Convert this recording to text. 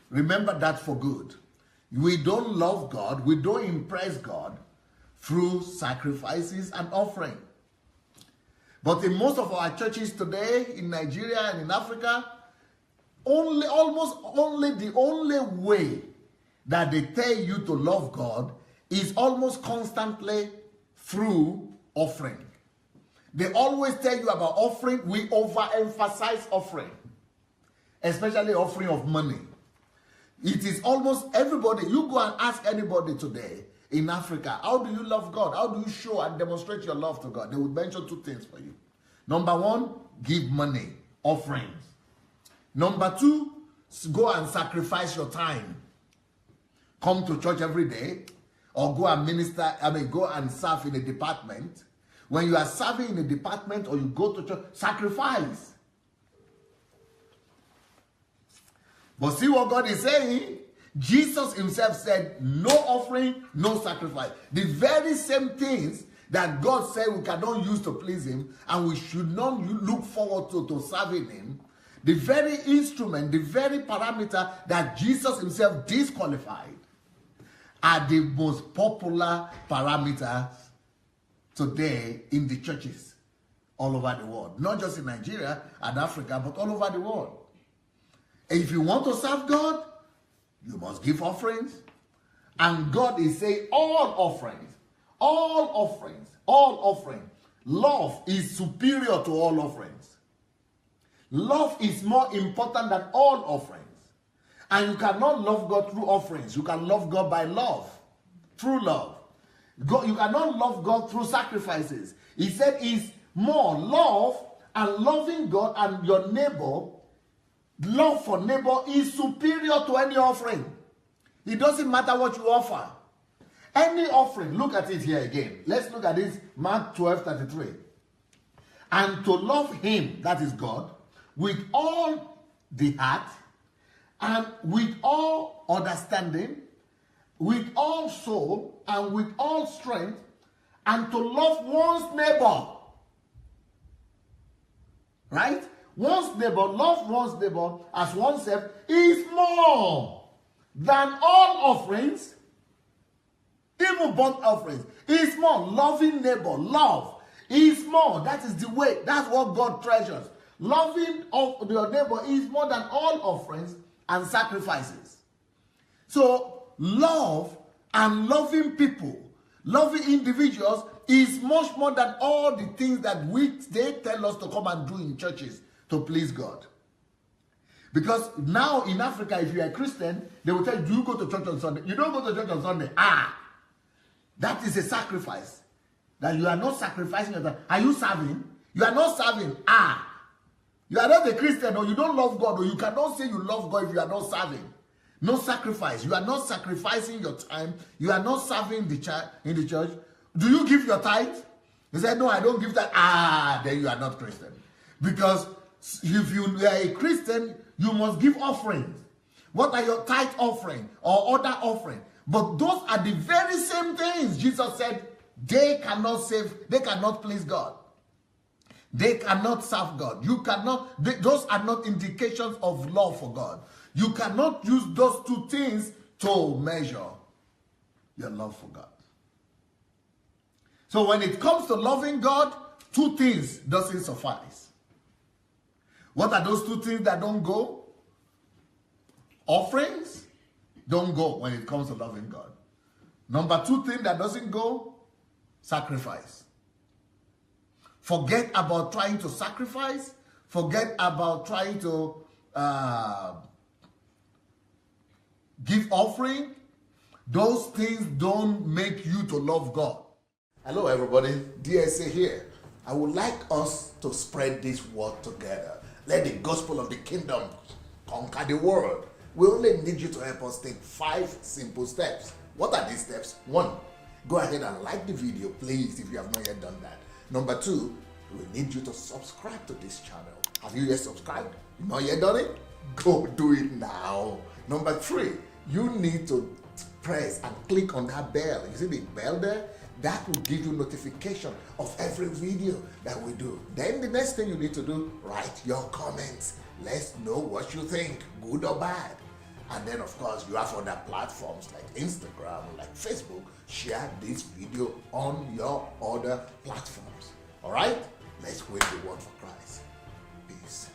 Remember that for good. We don't love God, we don't impress God through sacrifices and offering. But in most of our churches today, in Nigeria and in Africa, almost the only way that they tell you to love God is almost constantly through offering. They always tell you about offering. We overemphasize offering, especially offering of money. It is almost everybody. You go and ask anybody today in Africa, how do you love God? How do you show and demonstrate your love to God? They would mention two things for you. Number one, give money, offerings. Number two, go and sacrifice your time. Come to church every day, or go and go and serve in a department. When you are serving in a department or you go to church, sacrifice. But see what God is saying? Jesus himself said, no offering, no sacrifice. The very same things that God said we cannot use to please him and we should not look forward to serving him, the very instrument, the very parameter that Jesus himself disqualified are the most popular parameters today in the churches all over the world. Not just in Nigeria and Africa, but all over the world. And if you want to serve God, you must give offerings. And God is saying all offerings, all offerings, all offerings. Love is superior to all offerings. Love is more important than all offerings. And you cannot love God through offerings. You can love God by love, through love. You cannot love God through sacrifices. He said it's more love, and loving God and your neighbor, love for neighbor is superior to any offering. It doesn't matter what you offer. Any offering, look at it here again. Let's look at this, Mark 12:33. And to love him, that is God, with all the heart, and with all understanding, with all soul, and with all strength, and to love one's neighbor. Right? One's neighbor, love one's neighbor as oneself is more than all offerings, even burnt offerings. Is more. Loving neighbor, love is more. That is the way. That's what God treasures. Loving of your neighbor is more than all offerings and sacrifices. So love and loving people, loving individuals is much more than all the things that they tell us to come and do in churches to please God. Because now in Africa, if you are a Christian, they will tell you, do you go to church on Sunday? You don't go to church on Sunday. That is a sacrifice. That you are not sacrificing your time. Are you serving? You are not serving. You are not a Christian, or you don't love God, or you cannot say you love God if you are not serving. No sacrifice. You are not sacrificing your time. You are not serving in the church. Do you give your tithe? He said, no, I don't give that. Then you are not Christian. Because if you are a Christian, you must give offerings. What are your tithe offering or other offering? But those are the very same things Jesus said they cannot please God. They cannot serve God. Those are not indications of love for God. You cannot use those two things to measure your love for God. So when it comes to loving God, two things doesn't suffice. What are those two things that don't go? Offerings don't go when it comes to loving God. Number two thing that doesn't go, sacrifice. Forget about trying to sacrifice. Forget about trying to give offering. Those things don't make you to love God. Hello everybody, DSA here. I would like us to spread this word together. Let the gospel of the kingdom conquer the world. We only need you to help us take 5 simple steps. What are these steps? 1, go ahead and like the video, please, if you have not yet done that. Number 2, we need you to subscribe to this channel. Have you yet subscribed? You not yet done it? Go do it now. Number 3, you need to press and click on that bell. You see the bell there? That will give you notification of every video that we do. Then the next thing you need to do, write your comments. Let's know what you think, good or bad. And then, of course, you have other platforms like Instagram, like Facebook. Share this video on your other platforms. All right? Let's win the world for Christ. Peace.